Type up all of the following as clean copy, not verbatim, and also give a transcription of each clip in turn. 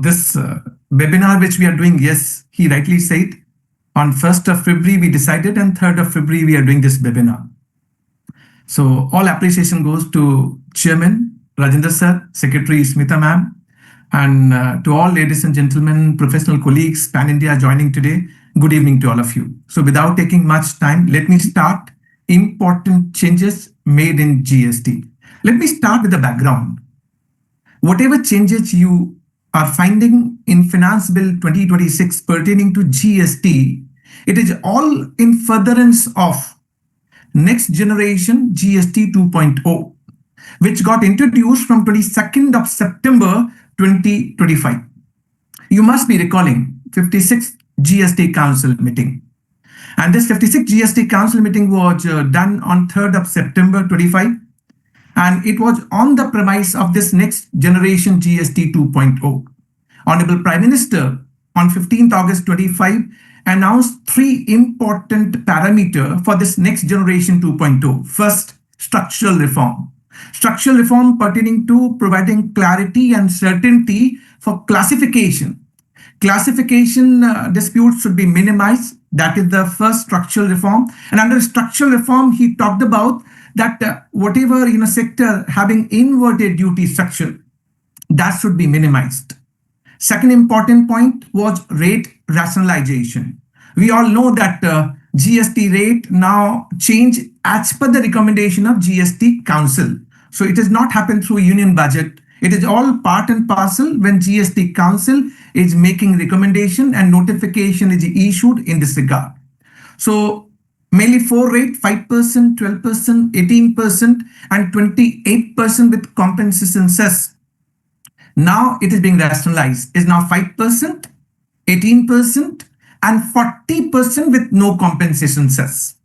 This webinar which we are doing, yes, he rightly said, on 1st of February we decided and 3rd of February we are doing this webinar. So all appreciation goes to Chairman Rajendra sir, Secretary Smita ma'am, and to all ladies and gentlemen, professional colleagues, Pan-India joining today. Good evening to all of you. So without taking much time, let me start important changes made in GST. Let me start with the background. Whatever changes you are finding in Finance Bill 2026 pertaining to GST, it is all in furtherance of next generation GST 2.0, which got introduced from 22nd of September 2025. You must be recalling 56th GST Council meeting. And this 56th GST Council meeting was done on 3rd of September 25. And it was on the premise of this next generation GST 2.0. Honorable Prime Minister on 15th August 25 announced three important parameters for this next generation 2.0. First, structural reform. Structural reform pertaining to providing clarity and certainty for classification. Classification disputes should be minimized. That is the first structural reform. And under structural reform, he talked about that whatever sector having inverted duty structure, that should be minimized. Second important point was rate rationalization. We all know that GST rate now change as per the recommendation of GST Council. So it has not happened through union budget. It is all part and parcel when GST Council is making recommendation and notification is issued in this regard. So mainly four rate, 5%, 12%, 18%, and 28% with compensation cess. Now it is being rationalized. Is now 5%, 18%, and 40% with no compensation cess.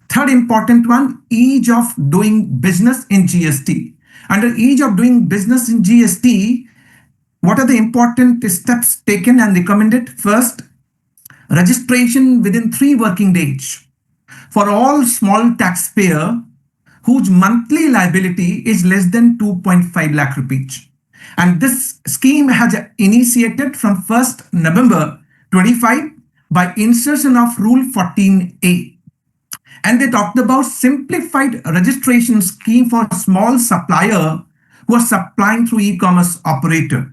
Third important one, ease of doing business in GST. Under ease of doing business in GST, what are the important steps taken and recommended? First, registration within 3 working days for all small taxpayer whose monthly liability is less than 2.5 lakh rupees. And this scheme has initiated from 1st November 25 by insertion of Rule 14A. And they talked about simplified registration scheme for small supplier who are supplying through e-commerce operator.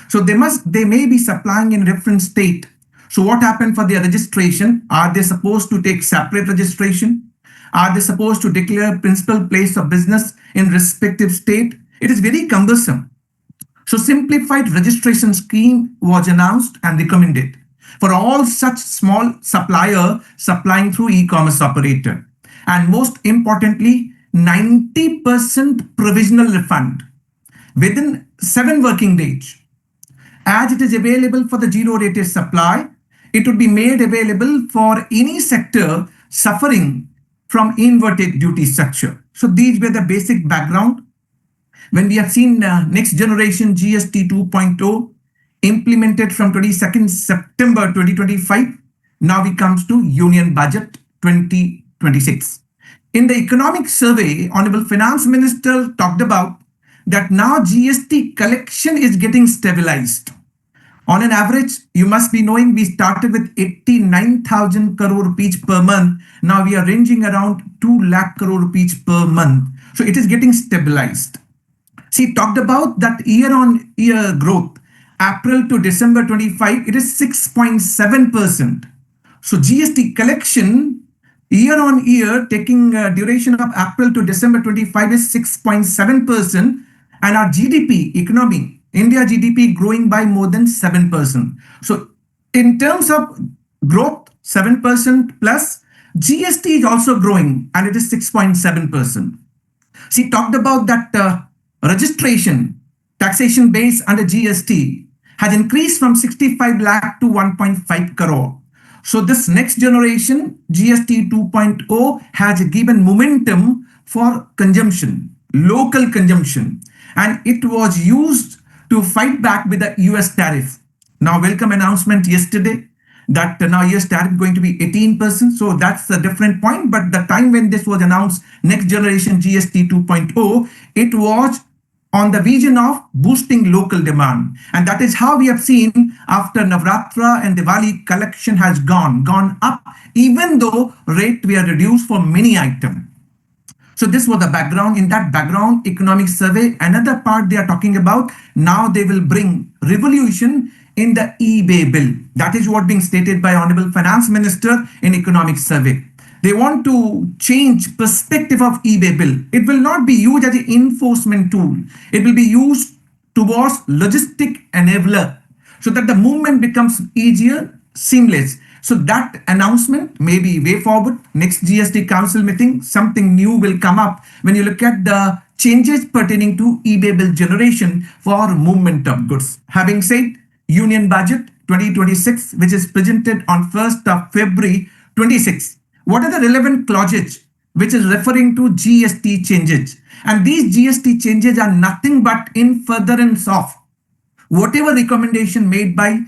So they may be supplying in different state. So what happened for their registration? Are they supposed to take separate registration? Are they supposed to declare principal place of business in respective state? It is very cumbersome. So simplified registration scheme was announced and recommended for all such small supplier supplying through e-commerce operator. And most importantly, 90% provisional refund within 7 working days. As it is available for the zero rated supply, it would be made available for any sector suffering from inverted duty structure. So these were the basic background. When we have seen next generation GST 2.0 implemented from 22nd September 2025, now we comes to Union Budget 2026. In the economic survey, Honorable Finance Minister talked about that now GST collection is getting stabilized. On an average, you must be knowing we started with 89,000 crore rupees per month. Now we are ranging around 2 lakh crore rupees per month. So it is getting stabilized. See, talked about that year-on-year growth. April to December 25, it is 6.7%. So GST collection year-on-year taking duration of April to December 25 is 6.7%. And our GDP economy, India GDP growing by more than 7%. So in terms of growth, 7% plus, GST is also growing and it is 6.7%. See, talked about that registration, taxation base under GST has increased from 65 lakh to 1.5 crore. So this next generation GST 2.0 has given momentum for consumption, local consumption, and it was used to fight back with the US tariff. Now, welcome announcement yesterday that now US tariff is going to be 18%. So that's a different point. But the time when this was announced, next generation GST 2.0, it was on the vision of boosting local demand. And that is how we have seen after Navratra and Diwali, collection has gone up, even though rate we are reduced for many items. So this was the background. In that background economic survey, another part they are talking about, now they will bring revolution in the eBay bill. That is what being stated by Honorable Finance Minister in economic survey. They want to change perspective of eBay bill. It will not be used as an enforcement tool. It will be used towards logistic enabler so that the movement becomes easier, seamless. So that announcement may be way forward. Next GST Council meeting, something new will come up when you look at the changes pertaining to eBay bill generation for movement of goods. Having said, Union Budget 2026, which is presented on 1st of February 26. What are the relevant clauses which is referring to GST changes? And these GST changes are nothing but in furtherance of whatever recommendation made by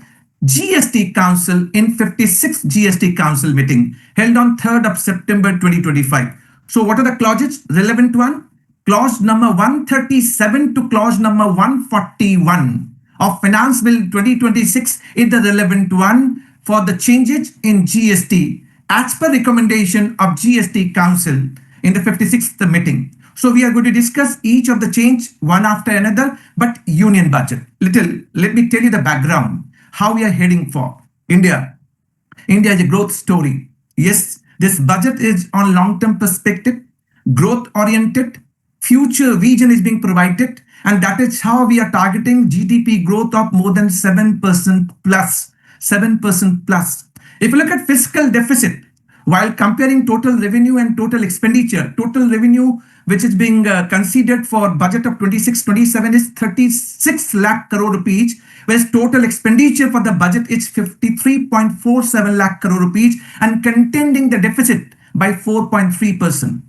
GST Council in 56th GST Council meeting held on 3rd of September 2025. So what are the clauses? Relevant one, clause number 137 to clause number 141 of Finance Bill 2026 is the relevant one for the changes in GST as per recommendation of GST Council in the 56th meeting. So we are going to discuss each of the change one after another, but Union Budget. Let me tell you the background, how we are heading for India. India is a growth story. Yes, this budget is on long-term perspective, growth-oriented, future vision is being provided, and that is how we are targeting GDP growth of more than 7% plus. 7% plus. If you look at fiscal deficit, while comparing total revenue and total expenditure, total revenue which is being considered for budget of 26-27 is 36 lakh crore rupees, whereas total expenditure for the budget is 53.47 lakh crore rupees and containing the deficit by 4.3%.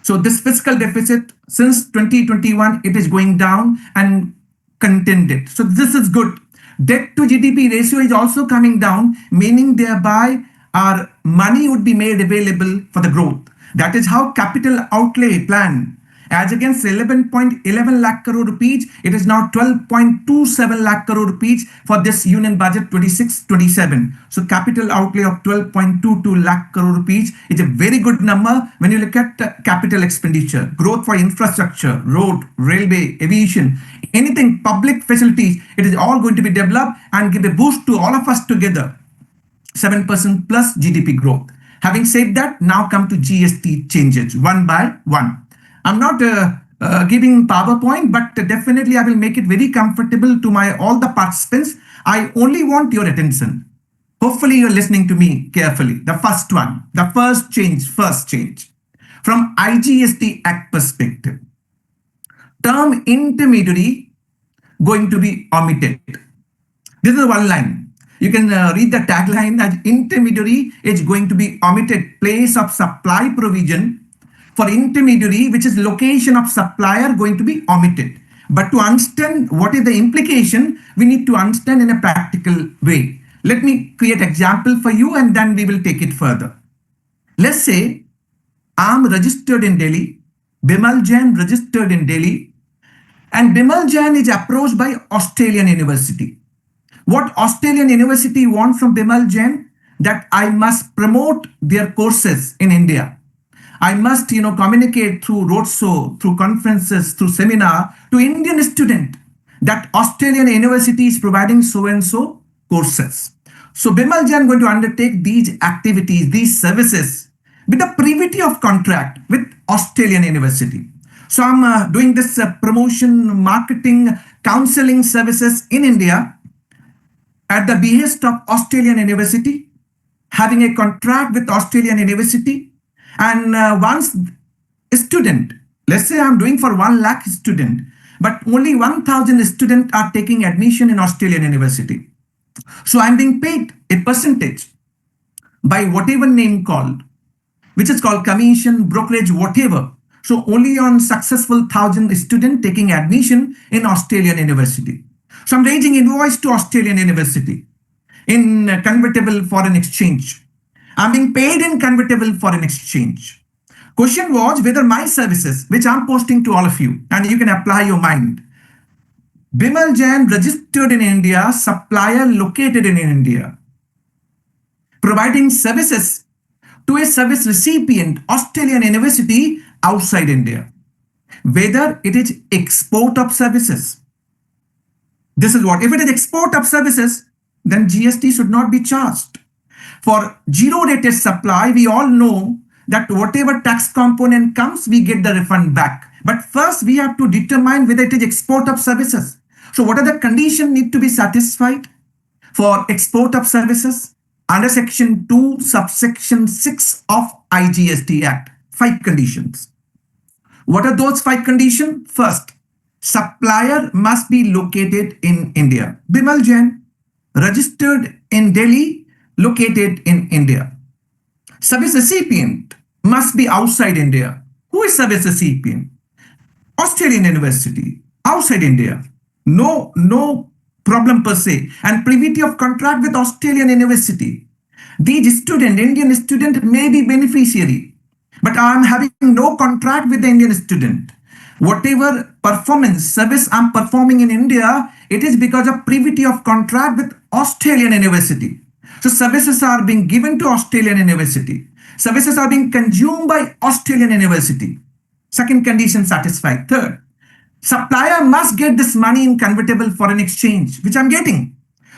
So this fiscal deficit since 2021, it is going down and contained. So this is good. Debt to GDP ratio is also coming down, meaning thereby our money would be made available for the growth. That is how capital outlay plan, as against 11.11 lakh crore rupees, it is now 12.27 lakh crore rupees for this Union Budget 26-27. So capital outlay of 12.22 lakh crore rupees is a very good number when you look at capital expenditure, growth for infrastructure, road, railway, aviation, anything, public facilities, it is all going to be developed and give a boost to all of us together. 7% plus GDP growth. Having said that, now come to GST changes one by one. I'm not giving PowerPoint, but definitely I will make it very comfortable to all the participants. I only want your attention. Hopefully you're listening to me carefully. The first one, the first change. From IGST Act perspective, term intermediary going to be omitted. This is one line. You can read the tagline as intermediary is going to be omitted. Place of supply provision for intermediary, which is location of supplier, going to be omitted. But to understand what is the implication, we need to understand in a practical way. Let me create example for you and then we will take it further. Let's say I'm registered in Delhi, Bimal Jain registered in Delhi, and Bimal Jain is approached by Australian University. What Australian University wants from Bimal Jain? That I must promote their courses in India. I must, communicate through roadshow, through conferences, through seminar to Indian student that Australian University is providing so and so courses. So Bimal Jain going to undertake these activities, these services with the privity of contract with Australian University. So I'm doing this promotion, marketing, counseling services in India at the behest of Australian University, having a contract with Australian University. And once a student, let's say I'm doing for 1 lakh student, but only 1,000 students are taking admission in Australian University. So I'm being paid a percentage by whatever name called, which is called commission, brokerage, whatever. So only on successful 1,000 students taking admission in Australian University. So I'm raising invoice to Australian University in convertible foreign exchange. I'm being paid in convertible foreign exchange. Question was whether my services, which I'm posting to all of you, and you can apply your mind. Bimal Jain registered in India, supplier located in India, providing services to a service recipient, Australian university outside India. Whether it is export of services. This is what, if it is export of services, then GST should not be charged. For zero rated supply, we all know that whatever tax component comes, we get the refund back. But first we have to determine whether it is export of services. So what are the conditions need to be satisfied for export of services? Under section 2, subsection 6 of IGST Act, 5 conditions. What are those 5 conditions? First, supplier must be located in India. Bimal Jain, registered in Delhi, located in India. Service recipient must be outside India. Who is service recipient? Australian university, outside India. No problem per se. And privity of contract with Australian university. These student, Indian student may be beneficiary, but I am having no contract with the Indian student. Whatever performance, service I'm performing in India, it is because of privity of contract with Australian university. So services are being given to Australian university. Services are being consumed by Australian university. Second condition satisfied. Third, supplier must get this money in convertible foreign exchange, which I'm getting.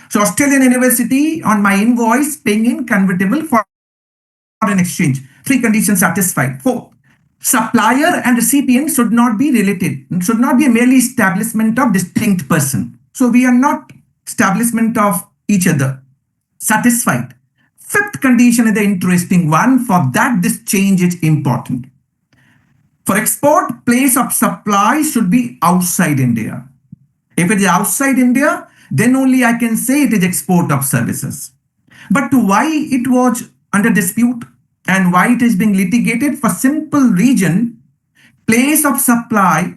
So Australian university on my invoice paying in convertible foreign exchange. 3 conditions satisfied. 4, supplier and recipient should not be related, should not be a merely establishment of distinct person. So we are not establishment of each other. Satisfied. 5th condition is the interesting one. For that, this change is important. For export, place of supply should be outside India. If it is outside India, then only I can say it is export of services. But why it was under dispute and why it is being litigated? For simple reason, place of supply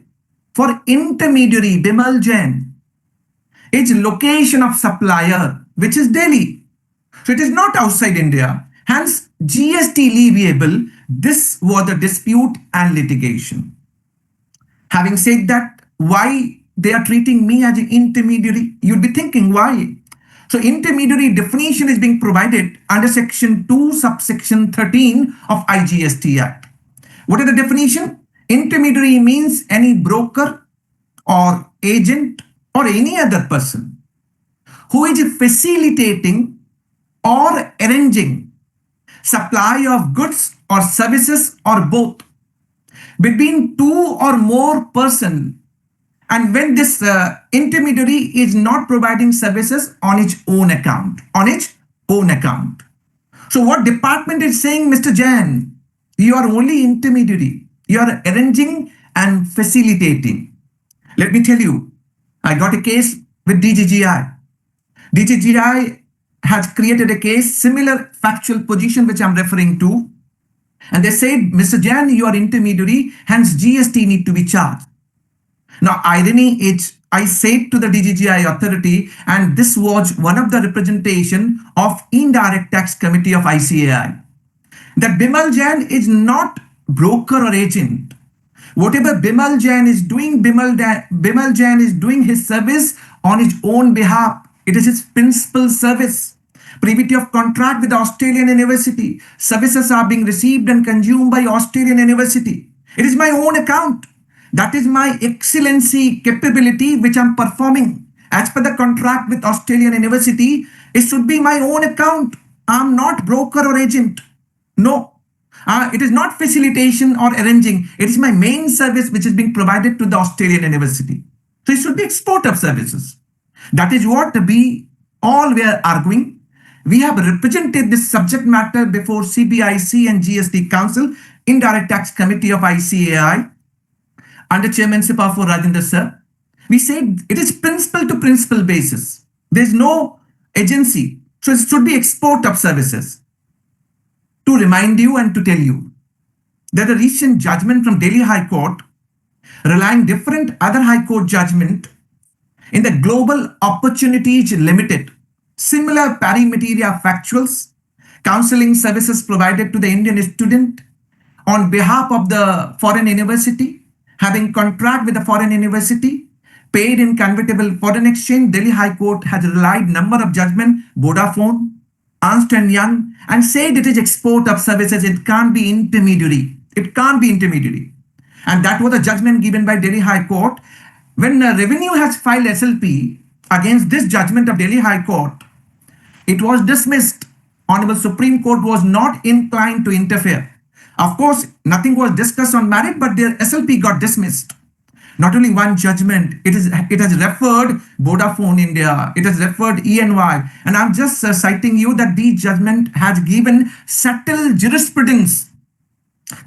for intermediary Bimal Jain is location of supplier, which is Delhi. So it is not outside India. Hence, GST leviable. This was the dispute and litigation. Having said that, why they are treating me as an intermediary? You'd be thinking why? So intermediary definition is being provided under section 2, subsection 13 of IGST Act. What is the definition? Intermediary means any broker or agent or any other person who is facilitating or arranging supply of goods or services or both between 2 or more persons, and when this intermediary is not providing services on its own account, So what department is saying, Mr. Jain, you are only intermediary. You are arranging and facilitating. Let me tell you, I got a case with DGGI. DGGI has created a case, similar factual position which I'm referring to. And they said, Mr. Jain, you are intermediary, hence GST need to be charged. Now, irony is, I said to the DGGI authority, and this was one of the representation of Indirect Tax Committee of ICAI, that Bimal Jain is not broker or agent. Whatever Bimal Jain is doing, Bimal Jain is doing his service on his own behalf. It is his principal service. Privity of contract with Australian university. Services are being received and consumed by Australian university. It is my own account. That is my excellency capability which I'm performing. As per the contract with Australian university, it should be my own account. I'm not broker or agent. No. It is not facilitation or arranging. It is my main service which is being provided to the Australian university. So it should be export of services. That is what we all were arguing. We have represented this subject matter before CBIC and GST Council, Indirect Tax Committee of ICAI, under chairmanship of Rajendra sir. We said it is principal to principal basis. There is no agency. So it should be export of services. To remind you and to tell you that the recent judgment from Delhi High Court, relying different other High Court judgment in the Global Opportunities Limited, similar pari materia factuals, counseling services provided to the Indian student on behalf of the foreign university, having contract with the foreign university, paid in convertible foreign exchange. Delhi High Court has relied number of judgment, Vodafone, Ernst & Young, and said it is export of services. It can't be intermediary. It can't be intermediary. And that was a judgment given by Delhi High Court. When Revenue has filed SLP against this judgment of Delhi High Court, it was dismissed. Honorable Supreme Court was not inclined to interfere. Of course, nothing was discussed on merit, but their SLP got dismissed. Not only one judgment, it has referred Vodafone India, it has referred ENY, and I'm just citing you that the judgment has given settled jurisprudence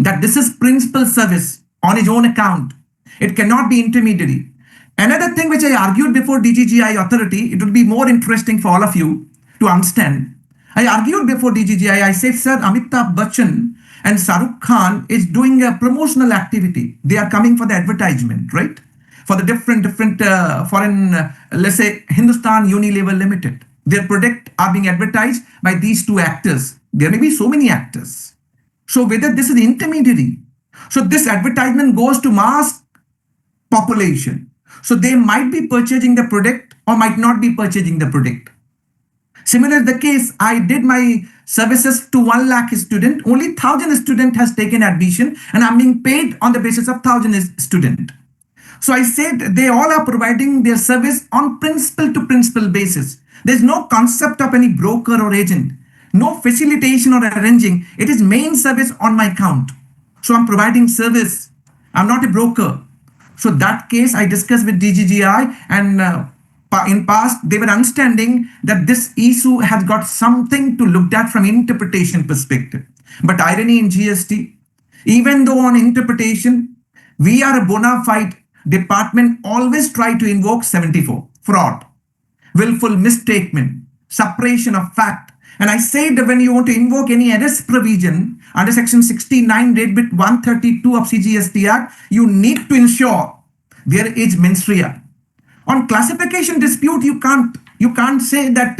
that this is principal service on its own account. It cannot be intermediary. Another thing which I argued before DGGI authority, it would be more interesting for all of you to understand. I argued before DGGI, I said, sir, Amitabh Bachchan and Shahrukh Khan is doing a promotional activity. They are coming for the advertisement, right? For the different foreign, let's say Hindustan Unilever Limited. Their product are being advertised by these two actors. There may be so many actors. So whether this is intermediary. So this advertisement goes to mass population. So they might be purchasing the product or might not be purchasing the product. Similar the case, I did my services to 1 lakh student, only 1,000 student has taken admission and I'm being paid on the basis of 1,000 student. So I said they all are providing their service on principal to principal basis. There's no concept of any broker or agent, no facilitation or arranging. It is main service on my account. So I'm providing service. I'm not a broker. So that case I discussed with DGGI, and in past they were understanding that this issue has got something to look at from interpretation perspective. But irony in GST, even though on interpretation we are a bona fide department, always try to invoke 74, fraud, willful misstatement, suppression of fact. And I said that when you want to invoke any arrest provision under section 69 rate bit 132 of CGST Act, you need to ensure there is mens rea. On classification dispute, you can't say that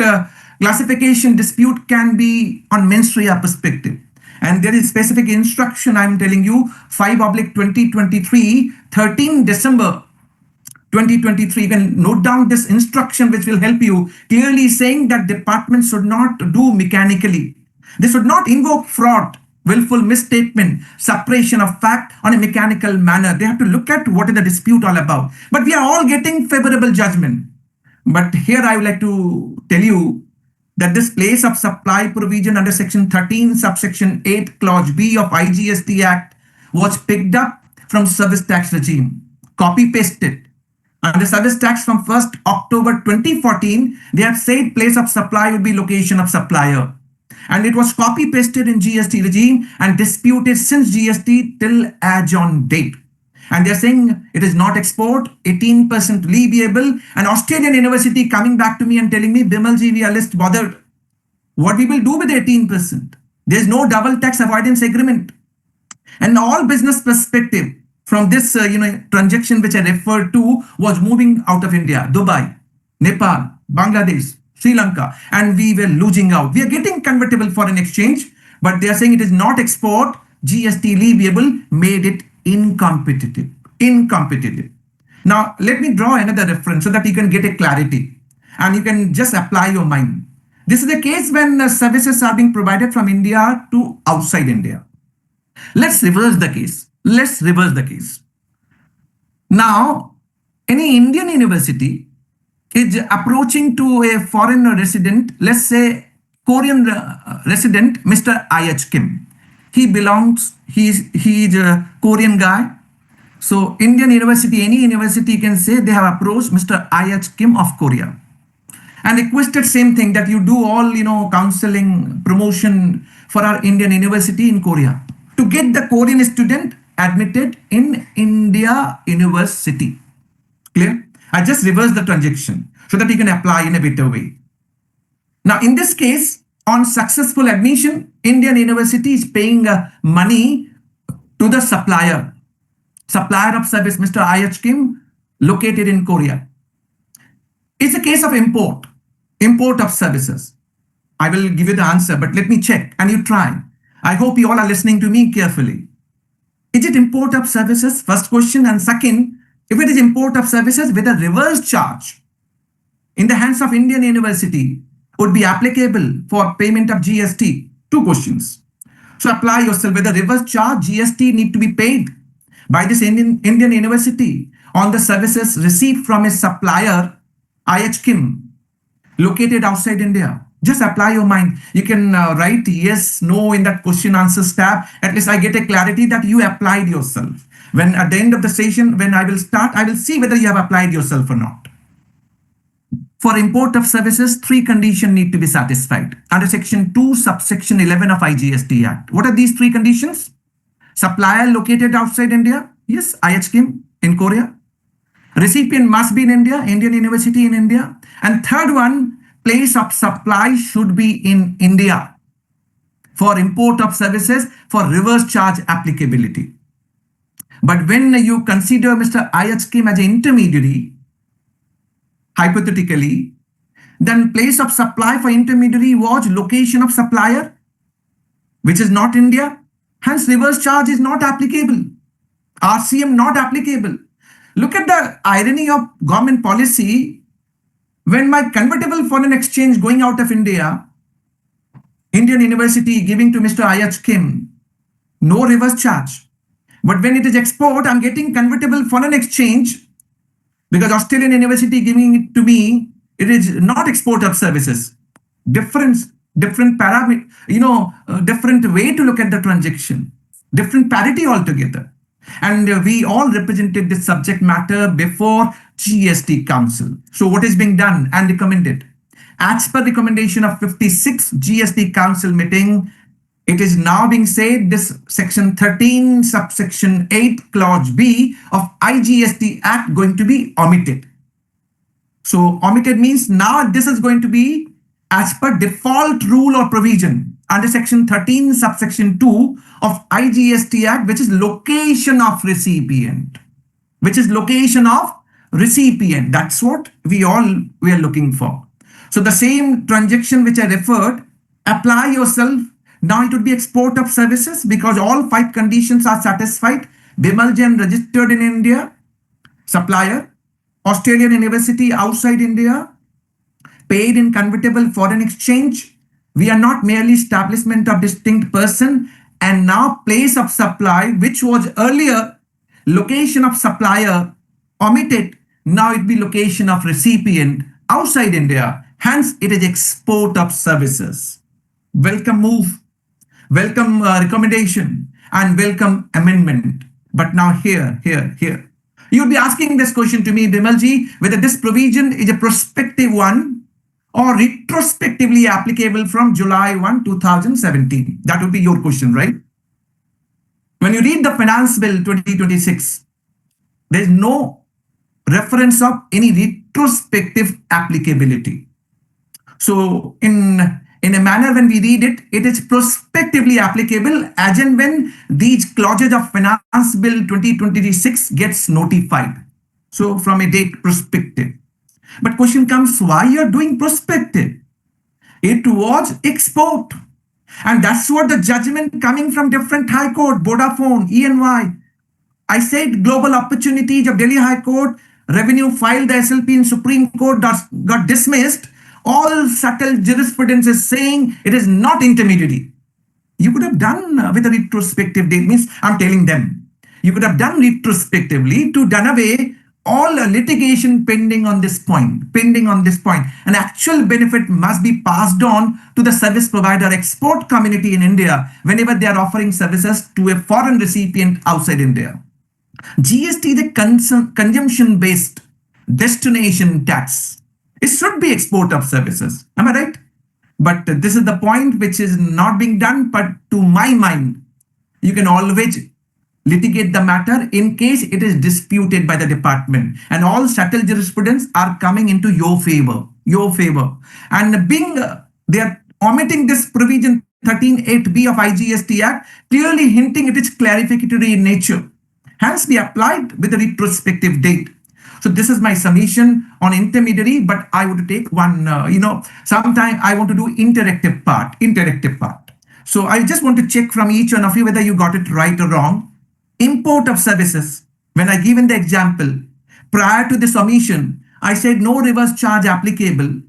classification dispute can be on mens rea perspective. And there is specific instruction, I'm telling you, 5/2023, 13 December 2023. You can note down this instruction, which will help you, clearly saying that departments should not do mechanically. They should not invoke fraud, willful misstatement, suppression of fact on a mechanical manner. They have to look at what is the dispute all about. But we are all getting favorable judgment. But here I would like to tell you that this place of supply provision under section 13, subsection 8, clause B of IGST Act was picked up from service tax regime, copy pasted. Under service tax from 1st October 2014, they had said place of supply would be location of supplier. And it was copy pasted in GST regime and disputed since GST till as on date. And they're saying it is not export, 18% leviable. An Australian university coming back to me and telling me, Bimalji, we are less bothered. What we will do with 18%? There's no double tax avoidance agreement. And all business perspective from this transaction which I referred to was moving out of India, Dubai, Nepal, Bangladesh, Sri Lanka, and we were losing out. We are getting convertible foreign exchange, but they are saying it is not export, GST leviable, made it incompetitive. Now, let me draw another reference so that you can get a clarity and you can just apply your mind. This is the case when services are being provided from India to outside India. Let's reverse the case. Now, any Indian university is approaching to a foreign resident, let's say Korean resident, Mr. I.H. Kim. He's a Korean guy. So Indian university, any university can say they have approached Mr. I.H. Kim of Korea and requested same thing, that you do all, counseling, promotion for our Indian university in Korea to get the Korean student admitted in India university. Clear? I just reverse the transaction so that you can apply in a better way. Now, in this case, on successful admission, Indian university is paying money to the supplier of service, Mr. I.H. Kim, located in Korea. It's a case of import of services. I will give you the answer, but let me check and you try. I hope you all are listening to me carefully. is it import of services? First question. And second, if it is import of services with a reverse charge in the hands of Indian university would be applicable for payment of GST? Two questions. So apply yourself whether reverse charge GST need to be paid by this Indian university on the services received from a supplier IHKIM located outside India. Just apply your mind. You can write yes, no in that question answers tab. At least I get a clarity that you applied yourself. When at the end of the session, when I will start, I will see whether you have applied yourself or not. For import of services, three conditions need to be satisfied under section 2, subsection 11 of IGST Act. What are these three conditions? Supplier located outside India. Yes, IHKIM in Korea. Recipient must be in India, Indian university in India. And third one, place of supply should be in India for import of services for reverse charge applicability. But when you consider Mr. IHKIM as an intermediary, hypothetically, then place of supply for intermediary was location of supplier, which is not India. Hence, reverse charge is not applicable. RCM not applicable. Look at the irony of government policy. When my convertible foreign exchange going out of India, Indian university giving to Mr. IHKIM, no reverse charge. But when it is export, I'm getting convertible foreign exchange because Australian university giving it to me, it is not export of services. Different parameter, different way to look at the transaction, different parity altogether. And we all represented this subject matter before GST Council. So what is being done and recommended? As per recommendation of 56 GST Council meeting, it is now being said this section 13, subsection 8, clause B of IGST Act going to be omitted. So omitted means now this is going to be as per default rule or provision under section 13, subsection 2 of IGST Act, which is location of recipient. Which is location of recipient. That's what we are looking for. So the same transaction which I referred, apply yourself. Now it would be export of services because all 5 conditions are satisfied. Bimaljan registered in India, supplier, Australian university outside India, paid in convertible foreign exchange. We are not merely establishment of distinct person, and now place of supply, which was earlier location of supplier omitted. Now it be location of recipient outside India. Hence, it is export of services. Welcome move, welcome recommendation, and welcome amendment. But now here. You'll be asking this question to me, Bimalji, whether this provision is a prospective one or retrospectively applicable from July 1, 2017. That would be your question, right? When you read the Finance Bill 2026, there is no reference of any retrospective applicability. So in a manner when we read it, it is prospectively applicable as and when these clauses of Finance Bill 2026 gets notified. So from a date perspective. But question comes, why you're doing prospective? It was export. And that's what the judgment coming from different high court, Vodafone, ENY. I said global opportunities of Delhi High Court, revenue filed the SLP in Supreme Court got dismissed. All subtle jurisprudence is saying it is not intermediary. You could have done with a retrospective date, means I'm telling them. You could have done retrospectively to done away all litigation pending on this point. An actual benefit must be passed on to the service provider export community in India whenever they are offering services to a foreign recipient outside India. GST is a consumption-based destination tax. It should be export of services. Am I right? But this is the point which is not being done. But to my mind, you can always litigate the matter in case it is disputed by the department, and all subtle jurisprudence are coming into your favor. And being they are omitting this provision 13(8)(b) of IGST Act, clearly hinting it is clarificatory in nature. Hence, we applied with a retrospective date. So this is my summation on intermediary, but I would take one, sometime I want to do interactive part. So I just want to check from each one of you whether you got it right or wrong. Import of services. When I given the example, prior to this omission, I said no reverse charge applicable.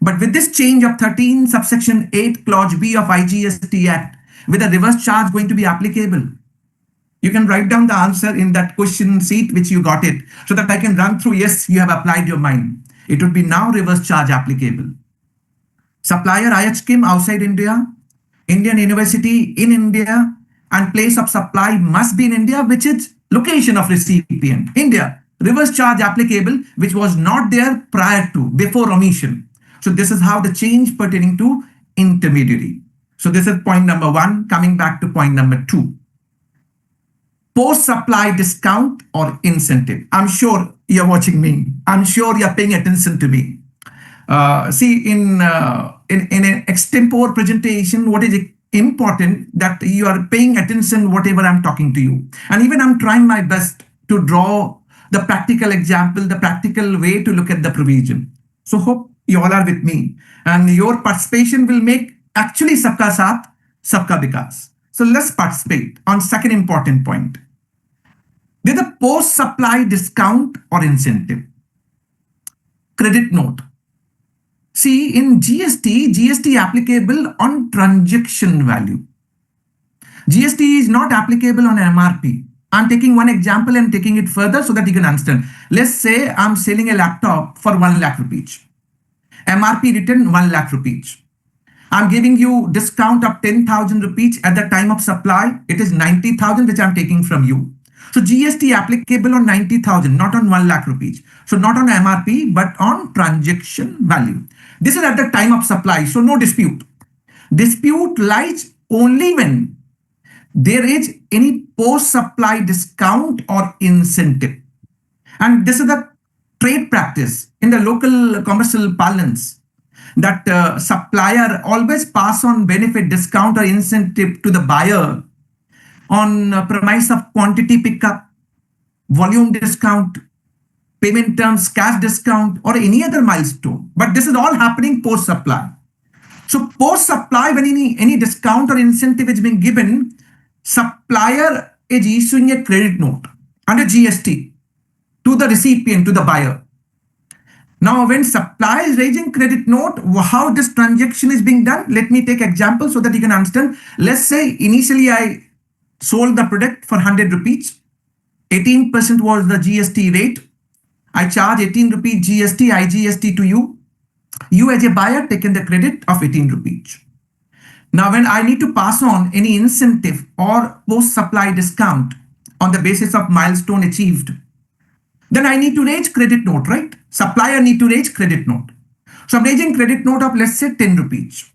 But with this change of 13 subsection 8 clause B of IGST Act, with a reverse charge going to be applicable. You can write down the answer in that question sheet which you got it, so that I can run through, yes, you have applied your mind. It would be now reverse charge applicable. Supplier IHKIM outside India, Indian University in India, and place of supply must be in India, which is location of recipient, India. Reverse charge applicable, which was not there prior to, before omission. So this is how the change pertaining to intermediary. So this is point number 1. Coming back to point number 2. Post-supply discount or incentive. I'm sure you're watching me. I'm sure you're paying attention to me. See, in an extempore presentation, what is important that you are paying attention whatever I'm talking to you. And even I'm trying my best to draw the practical example, the practical way to look at the provision. So hope you all are with me. And your participation will make actually sabka saath, sabka vikas. So let's participate on second important point. There's a post-supply discount or incentive. Credit note. See, in GST applicable on transaction value. GST is not applicable on MRP. I'm taking one example and taking it further so that you can understand. Let's say I'm selling a laptop for 1 lakh rupees. MRP written 1 lakh rupees. I'm giving you discount of 10,000 rupees at the time of supply. It is 90,000 which I'm taking from you. So GST applicable on 90,000, not on 1 lakh rupees. So not on MRP, but on transaction value. This is at the time of supply, so no dispute. Dispute lies only when there is any post-supply discount or incentive. And this is the trade practice in the local commercial parlance, that supplier always pass on benefit, discount or incentive to the buyer on premise of quantity pickup, volume discount, payment terms, cash discount, or any other milestone. But this is all happening post-supply. So post-supply, when any discount or incentive is being given, supplier is issuing a credit note under GST to the recipient, to the buyer. Now, when supplier is raising credit note, how this transaction is being done? Let me take example so that you can understand. Let's say initially I sold the product for 100 rupees. 18% was the GST rate. I charge 18 rupees GST, IGST to you. You as a buyer taken the credit of 18 rupees. Now, when I need to pass on any incentive or post-supply discount on the basis of milestone achieved, then I need to raise credit note, right? Supplier need to raise credit note. So I'm raising credit note of, let's say, 10 rupees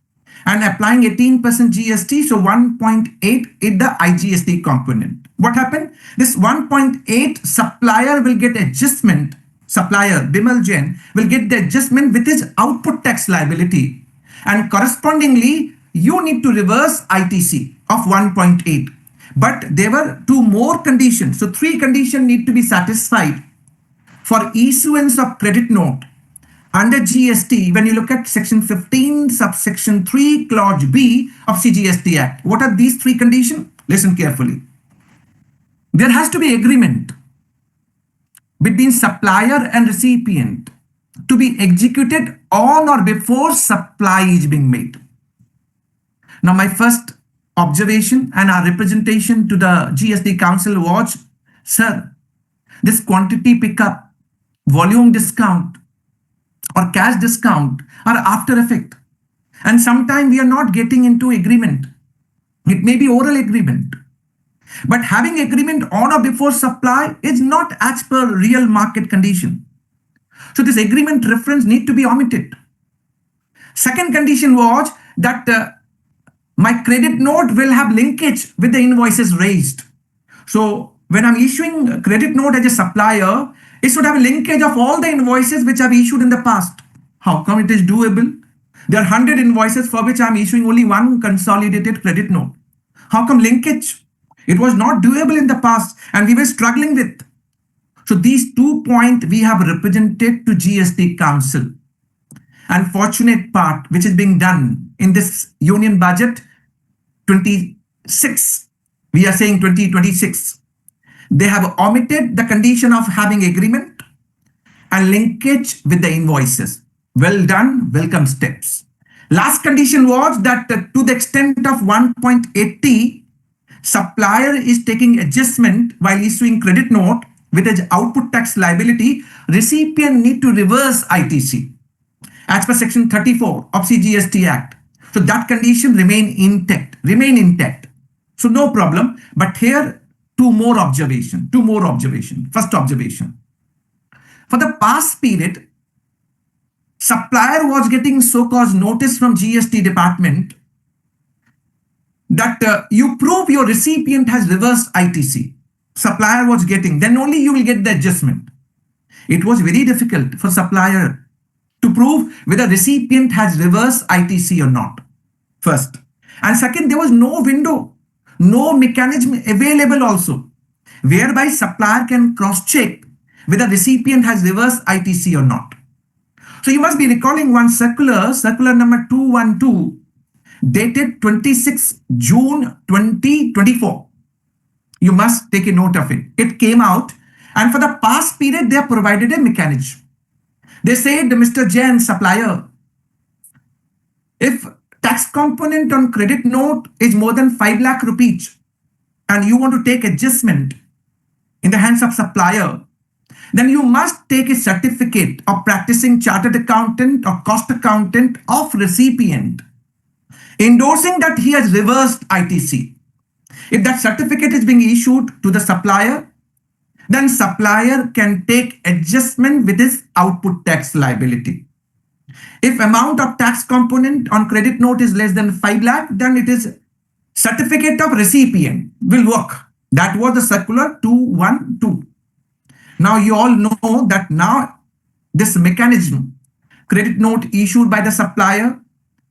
and applying 18% GST. So 1.8 is the IGST component. What happened? This 1.8 supplier will get adjustment. Supplier, Bimal Jain, will get the adjustment with his output tax liability. And correspondingly, you need to reverse ITC of 1.8. But there were 2 more conditions. So 3 conditions need to be satisfied for issuance of credit note under GST. When you look at section 15, subsection 3, clause B of CGST Act. What are these 3 conditions? Listen carefully. There has to be agreement between supplier and recipient to be executed on or before supply is being made. Now, my first observation and our representation to the GST Council was, sir, this quantity pickup, volume discount or cash discount are after effect. And sometimes we are not getting into agreement. It may be oral agreement. But having agreement on or before supply is not as per real market condition. So this agreement reference need to be omitted. Second condition was that my credit note will have linkage with the invoices raised. So when I'm issuing a credit note as a supplier, it should have a linkage of all the invoices which I've issued in the past. How come it is doable? There are 100 invoices for which I'm issuing only one consolidated credit note. How come linkage? It was not doable in the past and we were struggling with. So these 2 points we have represented to GST Council. Unfortunate part which is being done in this Union Budget 26. We are saying 2026. They have omitted the condition of having agreement and linkage with the invoices. Well done, welcome steps. Last condition was that to the extent of 1.80, supplier is taking adjustment while issuing credit note with its output tax liability, recipient need to reverse ITC as per section 34 of CGST Act. So that condition remain intact. So no problem. But here two more observation. First observation. For the past period, supplier was getting so-called notice from GST department that you prove your recipient has reversed ITC. Supplier was getting, then only you will get the adjustment. It was very difficult for supplier to prove whether recipient has reversed ITC or not. First. And second, there was no window, no mechanism available also, whereby supplier can cross-check whether recipient has reversed ITC or not. So you must be recalling one circular number 212, dated 26 June 2024. You must take a note of it. It came out, and for the past period, they have provided a mechanism. They said, Mr. Jain, supplier, if tax component on credit note is more than 5 lakh rupees and you want to take adjustment in the hands of supplier, then you must take a certificate of practicing chartered accountant or cost accountant of recipient, endorsing that he has reversed ITC. If that certificate is being issued to the supplier, then supplier can take adjustment with his output tax liability. If amount of tax component on credit note is less than 5 lakh, then it is certificate of recipient will work. That was the circular 212. Now you all know that now this mechanism, credit note issued by the supplier,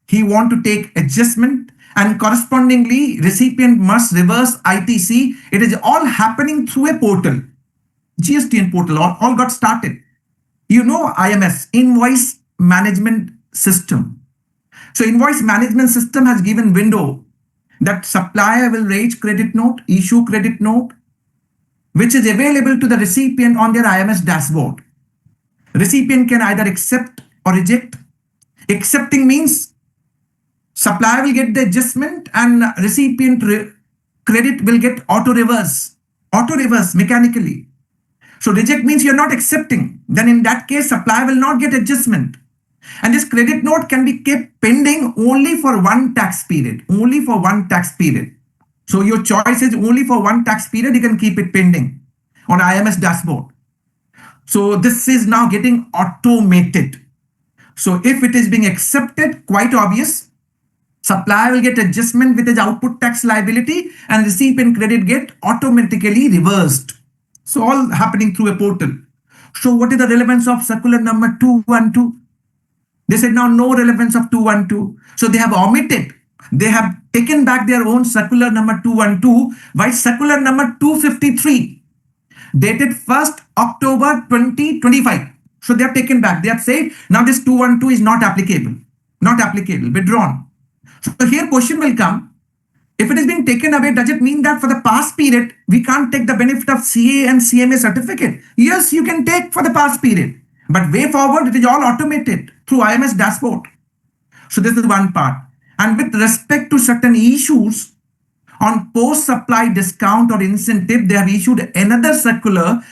he want to take adjustment and correspondingly recipient must reverse ITC. It is all happening through a portal. GST portal all got started. You know IMS, Invoice Management System. So Invoice Management System has given window that supplier will raise credit note, issue credit note, which is available to the recipient on their IMS dashboard. Recipient can either accept or reject. Accepting means supplier will get the adjustment and recipient credit will get auto reverse mechanically. So reject means you're not accepting. Then in that case, supplier will not get adjustment. And this credit note can be kept pending only for one tax period. So your choice is only for one tax period, you can keep it pending on IMS dashboard. So this is now getting automated. So if it is being accepted, quite obvious, supplier will get adjustment with his output tax liability and recipient credit get automatically reversed. So all happening through a portal. So what is the relevance of circular number 212? They said now no relevance of 212. So they have omitted. They have taken back their own circular number 212 by circular number 253, dated 1st October 2025. So they have taken back. They have said now this 212 is not applicable, withdrawn. So here question will come. If it is being taken away, does it mean that for the past period, we can't take the benefit of CA and CMA certificate? Yes, you can take for the past period. But way forward, it is all automated through IMS dashboard. So this is one part. And with respect to certain issues on post-supply discount or incentive, they have issued another circular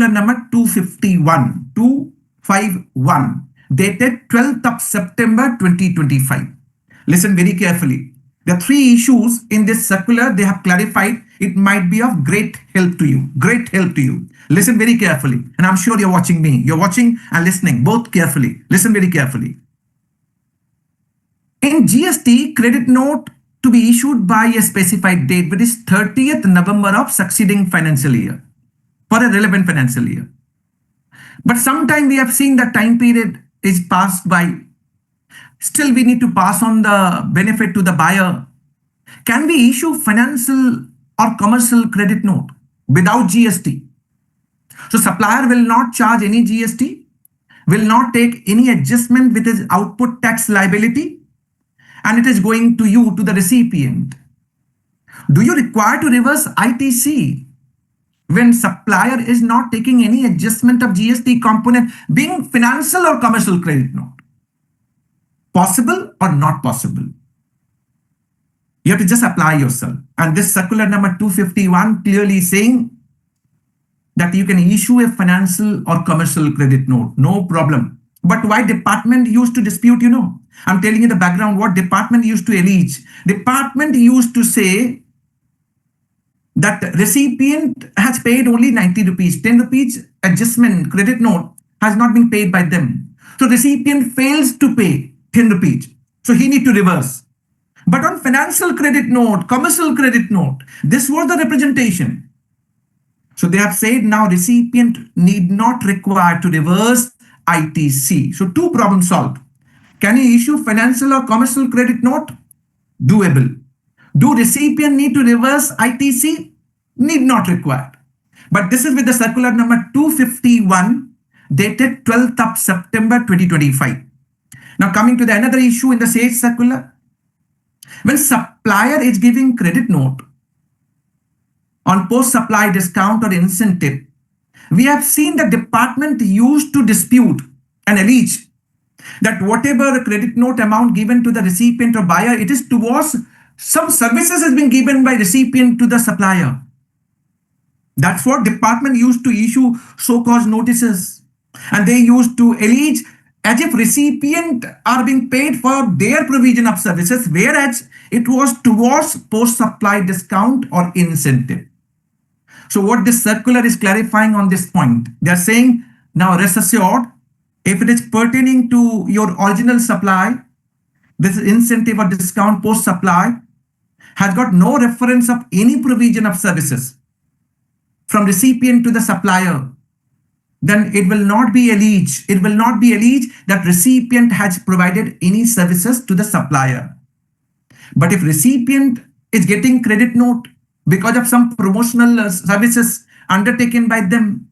number 251, dated 12th of September 2025. Listen very carefully. The three issues in this circular, they have clarified. It might be of great help to you. Listen very carefully. And I'm sure you're watching me. You're watching and listening both carefully. Listen very carefully. In GST, credit note to be issued by a specified date, which is 30th November of succeeding financial year for a relevant financial year. But sometime we have seen the time period is passed by. Still, we need to pass on the benefit to the buyer. Can we issue financial or commercial credit note without GST? So supplier will not charge any GST, will not take any adjustment with his output tax liability, and it is going to you, to the recipient. Do you require to reverse ITC? when supplier is not taking any adjustment of GST component, being financial or commercial credit note? Possible or not possible? You have to just apply yourself. And this circular number 251 clearly saying that you can issue a financial or commercial credit note, no problem. But why department used to dispute, I'm telling you the background, what department used to allege. Department used to say that recipient has paid only 90 rupees, 10 rupees adjustment credit note has not been paid by them. So recipient fails to pay 10 rupees. So he need to reverse. But on financial credit note, commercial credit note, this was the representation. So they have said now recipient need not require to reverse ITC. So two problems solved. Can he issue financial or commercial credit note? Doable. Do recipient need to reverse ITC? Need not required. But this is with the circular number 251 dated 12th of September 2025. Now coming to the another issue in the same circular. When supplier is giving credit note on post-supply discount or incentive, we have seen the department used to dispute and allege that whatever credit note amount given to the recipient or buyer, it is towards some services has been given by recipient to the supplier. That's what department used to issue so-called notices. And they used to allege as if recipient are being paid for their provision of services, whereas it was towards post-supply discount or incentive. So what this circular is clarifying on this point, they're saying now rest assured, if it is pertaining to your original supply, this incentive or discount post-supply has got no reference of any provision of services from recipient to the supplier, then it will not be alleged. It will not be alleged that recipient has provided any services to the supplier. But if recipient is getting credit note because of some promotional services undertaken by them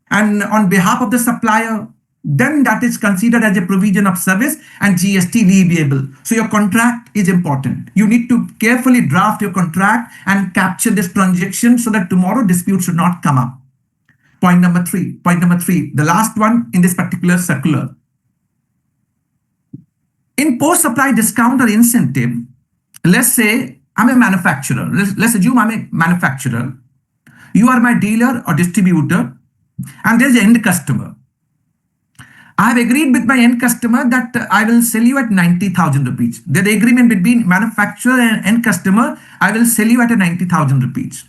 and on behalf of the supplier, then that is considered as a provision of service and GST leviable. So your contract is important. You need to carefully draft your contract and capture this transaction so that tomorrow dispute should not come up. Point number three, the last one in this particular circular. In post-supply discount or incentive, let's say I'm a manufacturer. Let's assume I'm a manufacturer. You are my dealer or distributor, and there's an end customer. I have agreed with my end customer that I will sell you at 90,000 rupees. The agreement between manufacturer and end customer, I will sell you at 90,000 rupees.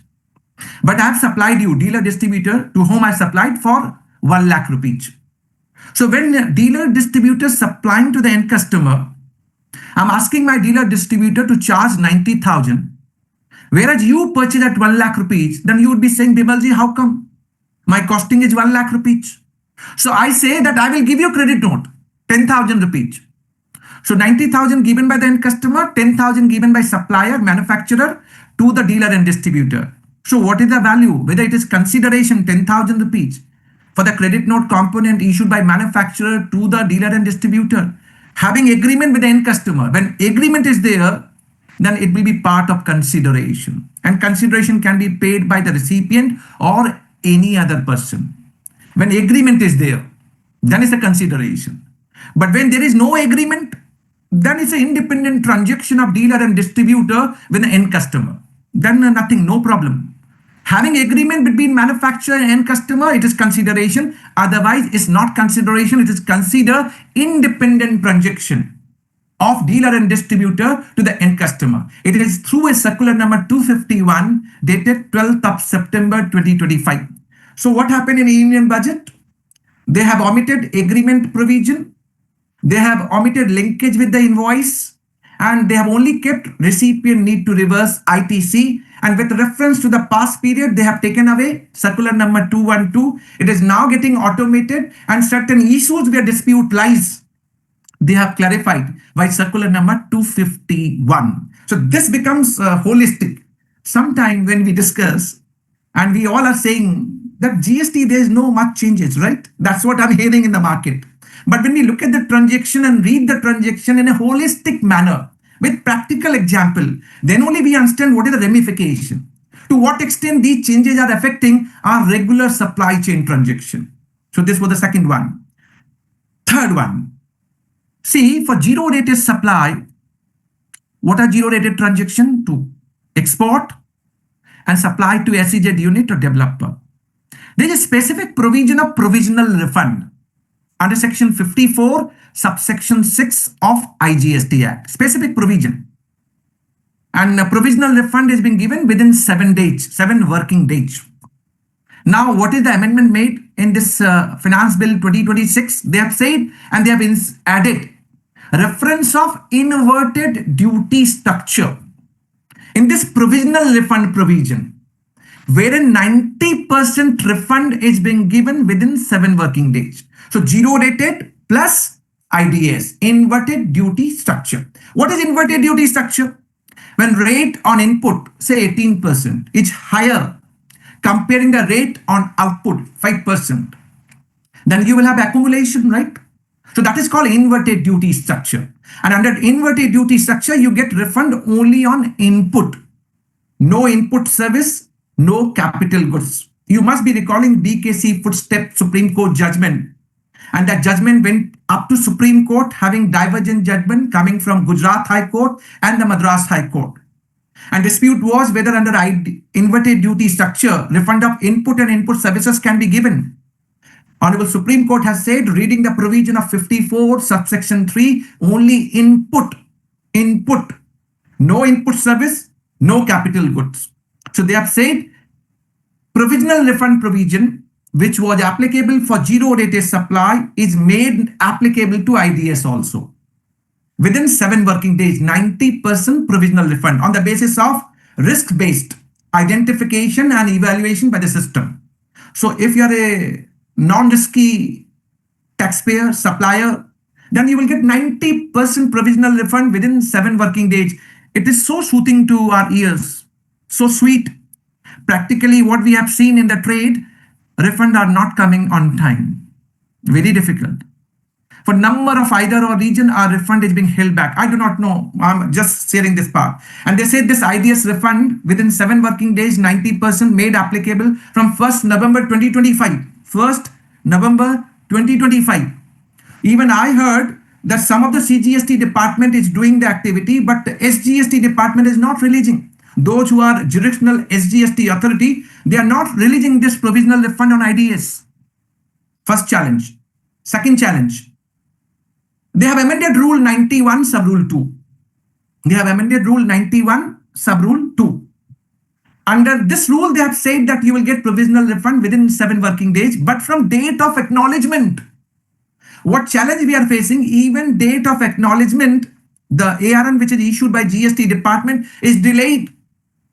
But I have supplied you, dealer distributor, to whom I supplied for 1 lakh rupees. So when dealer distributor supplying to the end customer, I'm asking my dealer distributor to charge 90,000. Whereas you purchase at 1 lakh rupees, then you would be saying, Bimalji, how come? My costing is 1 lakh rupees. So I say that I will give you credit note, 10,000 rupees. So 90,000 given by the end customer, 10,000 given by supplier, manufacturer to the dealer and distributor. So what is the value? Whether it is consideration 10,000 rupees for the credit note component issued by manufacturer to the dealer and distributor, having agreement with the end customer. When agreement is there, then it will be part of consideration. And consideration can be paid by the recipient or any other person. When agreement is there, then it's a consideration. But when there is no agreement, then it's an independent transaction of dealer and distributor with the end customer. Then nothing, no problem. Having agreement between manufacturer and end customer, it is consideration. Otherwise, it's not consideration. It is considered independent transaction of dealer and distributor to the end customer. It is through a circular number 251 dated 12th of September 2025. So what happened in the Union budget? They have omitted agreement provision. They have omitted linkage with the invoice, and they have only kept recipient need to reverse ITC. And with reference to the past period, they have taken away circular number 212. It is now getting automated, and certain issues where dispute lies, they have clarified by circular number 251. So this becomes holistic. Sometime when we discuss, and we all are saying that GST, there is no much changes, right? That's what I'm hearing in the market. But when we look at the transaction and read the transaction in a holistic manner with practical example, then only we understand what is the ramification. To what extent these changes are affecting our regular supply chain transaction. So this was the second one. Third one. See, for zero rated supply, what are zero rated transaction? To export and supply to SEZ unit or developer. There is a specific provision of provisional refund under section 54, subsection 6 of IGST Act. Specific provision. And a provisional refund is being given within 7 days, 7 working days. Now, what is the amendment made in this Finance Bill 2026? They have said, and they have added reference of inverted duty structure in this provisional refund provision, wherein 90% refund is being given within 7 working days. So zero rated plus IDS, inverted duty structure. What is inverted duty structure? When rate on input, say 18%, is higher comparing the rate on output 5%, then you will have accumulation, right? So that is called inverted duty structure. And under inverted duty structure, you get refund only on input. No input service, no capital goods. You must be recalling BKC footstep Supreme Court judgment. And that judgment went up to Supreme Court, having divergent judgment coming from Gujarat High Court and the Madras High Court. And dispute was whether under inverted duty structure, refund of input and input services can be given. Honorable Supreme Court has said, reading the provision of 54 subsection 3, only input, no input service, no capital goods. So they have said provisional refund provision, which was applicable for zero rated supply, is made applicable to IDS also. Within 7 working days, 90% provisional refund on the basis of risk-based identification and evaluation by the system. So if you are a non-risky taxpayer, supplier, then you will get 90% provisional refund within 7 working days. It is so soothing to our ears, so sweet. Practically what we have seen in the trade, refund are not coming on time. Very difficult. For number of either or region, our refund is being held back. I do not know. I'm just sharing this part. And they said this IDS refund within 7 working days, 90% made applicable from 1st November 2025. 1st November 2025. Even I heard that some of the CGST department is doing the activity, but the SGST department is not releasing. Those who are jurisdictional SGST authority, they are not releasing this provisional refund on IDS. First challenge. Second challenge. They have amended Rule 91 sub Rule 2. They have amended Rule 91 sub Rule 2. Under this rule, they have said that you will get provisional refund within 7 working days, but from date of acknowledgement. What challenge we are facing, even date of acknowledgement, the ARN which is issued by GST department is delayed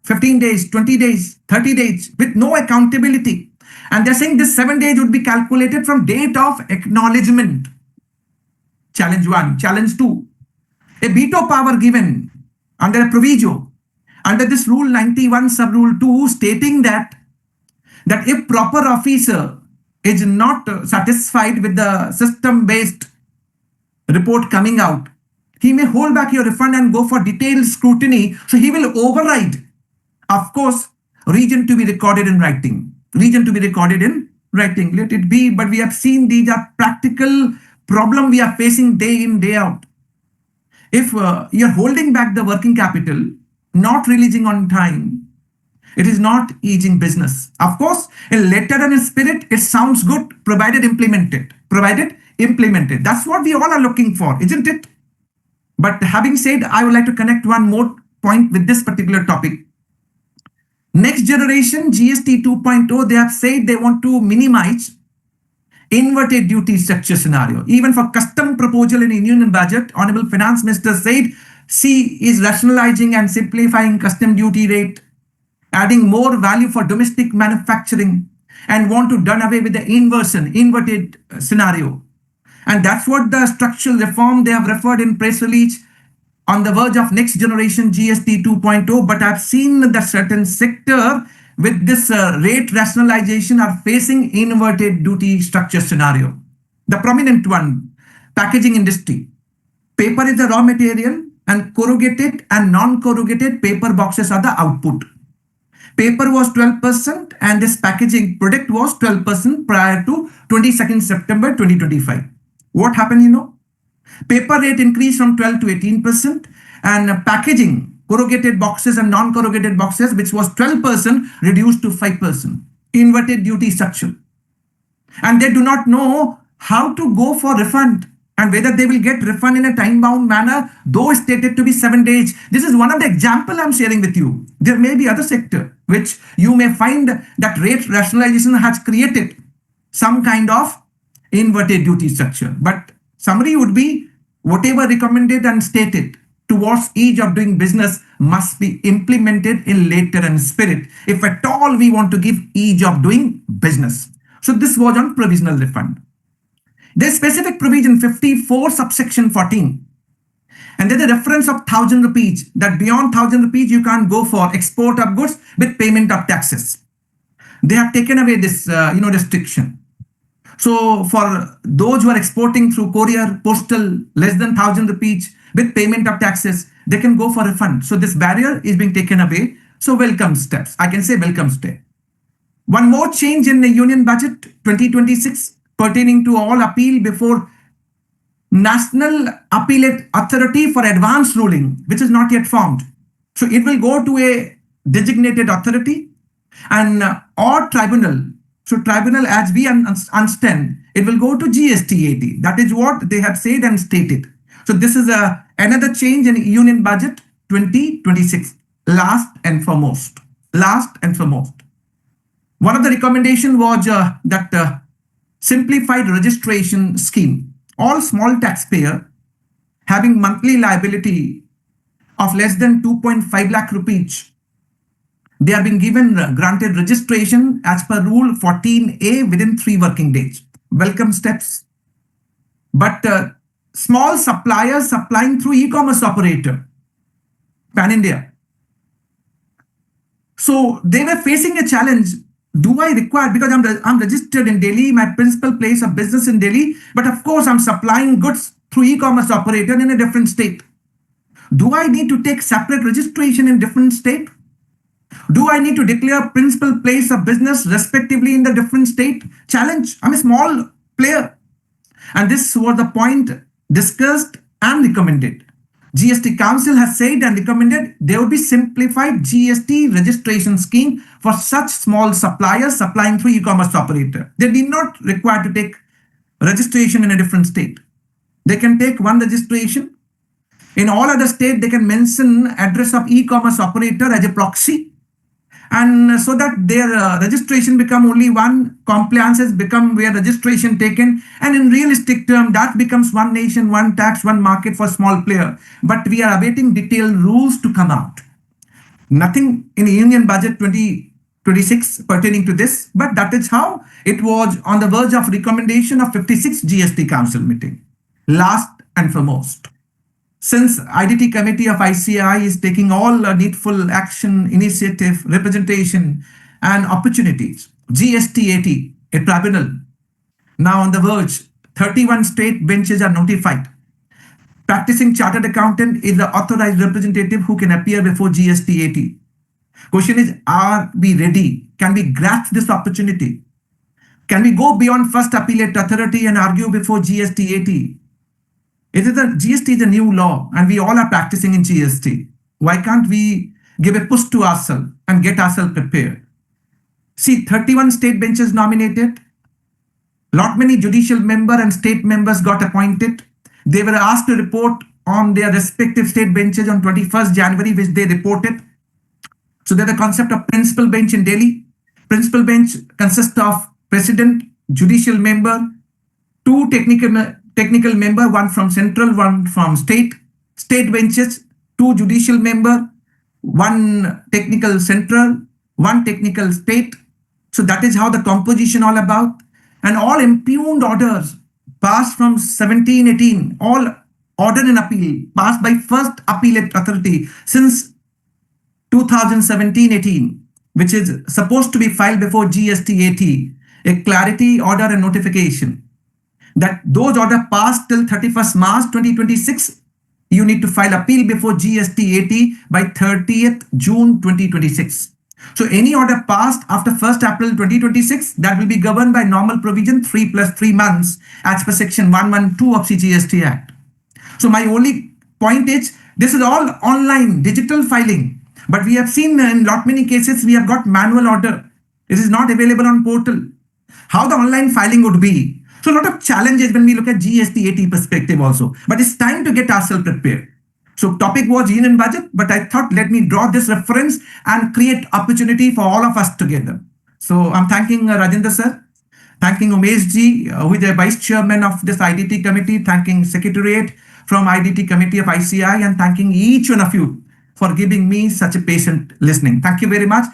15 days, 20 days, 30 days with no accountability. And they're saying this 7 days would be calculated from date of acknowledgement. Challenge 1. Challenge 2. A veto power given under a proviso under this Rule 91 sub Rule 2 stating that if proper officer is not satisfied with the system-based report coming out, he may hold back your refund and go for detailed scrutiny. So he will override. Of course, region to be recorded in writing. Region to be recorded in writing. Let it be. But we have seen these are practical problem we are facing day in, day out. If you're holding back the working capital, not releasing on time, it is not easing business. Of course, in letter and in spirit, it sounds good, provided implemented. Provided implemented. That's what we all are looking for, isn't it? But having said, I would like to connect one more point with this particular topic. Next generation GST 2.0, they have said they want to minimize inverted duty structure scenario. Even for custom proposal in Union budget, Honorable Finance Minister said C is rationalizing and simplifying custom duty rate, adding more value for domestic manufacturing, and want to done away with the inverted scenario. And that's what the structural reform they have referred in press release on the verge of next generation GST 2.0. But I've seen that certain sector with this rate rationalization are facing inverted duty structure scenario. The prominent one, packaging industry. Paper is the raw material and corrugated and non-corrugated paper boxes are the output. Paper was 12% and this packaging product was 12% prior to 22nd September 2025. What happened, you know? Paper rate increased from 12 to 18% and packaging, corrugated boxes and non-corrugated boxes, which was 12%, reduced to 5%. Inverted duty structure. And they do not know how to go for refund and whether they will get refund in a time-bound manner, though stated to be 7 days. This is one of the example I'm sharing with you. There may be other sector which you may find that rate rationalization has created some kind of inverted duty structure. But summary would be whatever recommended and stated towards ease of doing business must be implemented in letter and spirit if at all we want to give ease of doing business. So this was on provisional refund. There's specific provision 54 subsection 14 and there's a reference of 1,000 rupees that beyond 1,000 rupees you can't go for export of goods with payment of taxes. They have taken away this restriction. So for those who are exporting through courier, postal, less than 1,000 rupees with payment of taxes, they can go for refund. So this barrier is being taken away. So welcome steps. I can say welcome step. One more change in the Union Budget 2026 pertaining to all appeal before National Appellate Authority for Advance Ruling, which is not yet formed. So it will go to a designated authority and or tribunal. So tribunal, as we understand, it will go to GST. That is what they have said and stated. So this is another change in Union Budget 2026. Last and foremost. One of the recommendation was that simplified registration scheme. All small taxpayer having monthly liability of less than 2.5 lakh rupees, they are being given granted registration as per Rule 14A within 3 working days. Welcome steps. But small suppliers supplying through e-commerce operator, Pan India. So they were facing a challenge. Do I require, because I'm registered in Delhi, my principal place of business in Delhi, but of course I'm supplying goods through e-commerce operator in a different state. Do I need to take separate registration in different state? Do I need to declare principal place of business respectively in the different state? Challenge. I'm a small player. And this was the point discussed and recommended. GST Council has said and recommended there will be simplified GST registration scheme for such small suppliers supplying through e-commerce operator. They need not require to take registration in a different state. They can take one registration. In all other states, they can mention address of e-commerce operator as a proxy. And so that their registration become only one, compliances become where registration taken, and in realistic term that becomes one nation, one tax, one market for small player. But we are awaiting detailed rules to come out. Nothing in the Union Budget 2026 pertaining to this, but that is how it was on the verge of recommendation of 56 GST Council meeting. Last and foremost, since IDT committee of ICAI is taking all needful action, initiative, representation and opportunities, GST, a tribunal, now on the verge, 31 state benches are notified. Practicing chartered accountant is the authorized representative who can appear before GST. Question is, are we ready? Can we grasp this opportunity? Can we go beyond first appellate authority and argue before GST? GST is a new law and we all are practicing in GST. Why can't we give a push to ourselves and get ourselves prepared? See, 31 state benches nominated. Lot many judicial member and state members got appointed. They were asked to report on their respective state benches on 21st January, which they reported. So there's the concept of principal bench in Delhi. Principal bench consists of president, judicial member, 2 technical member, 1 from central, 1 from state benches, 2 judicial member, 1 technical central, 1 technical state. So that is how the composition all about. And all impugned orders passed from 1718, all order and appeal passed by first appellate authority since 2017-18, which is supposed to be filed before GST, a clarity order and notification that those orders passed till 31st March 2026, you need to file appeal before GST by 30th June 2026. So any order passed after 1st April 2026, that will be governed by normal provision 3 plus 3 months as per section 112 of CGST Act. So my only point is, this is all online, digital filing. But we have seen in lot many cases, we have got manual order. It is not available on portal. How the online filing would be. So a lot of challenges when we look at GST 80 perspective also. But it's time to get ourselves prepared. So topic was union budget, but I thought let me draw this reference and create opportunity for all of us together. So I'm thanking Rajendra sir, thanking Umesh ji, who is the vice chairman of this IDT committee, thanking secretariat from IDT committee of ICAI, and thanking each one of you for giving me such a patient listening. Thank you very much.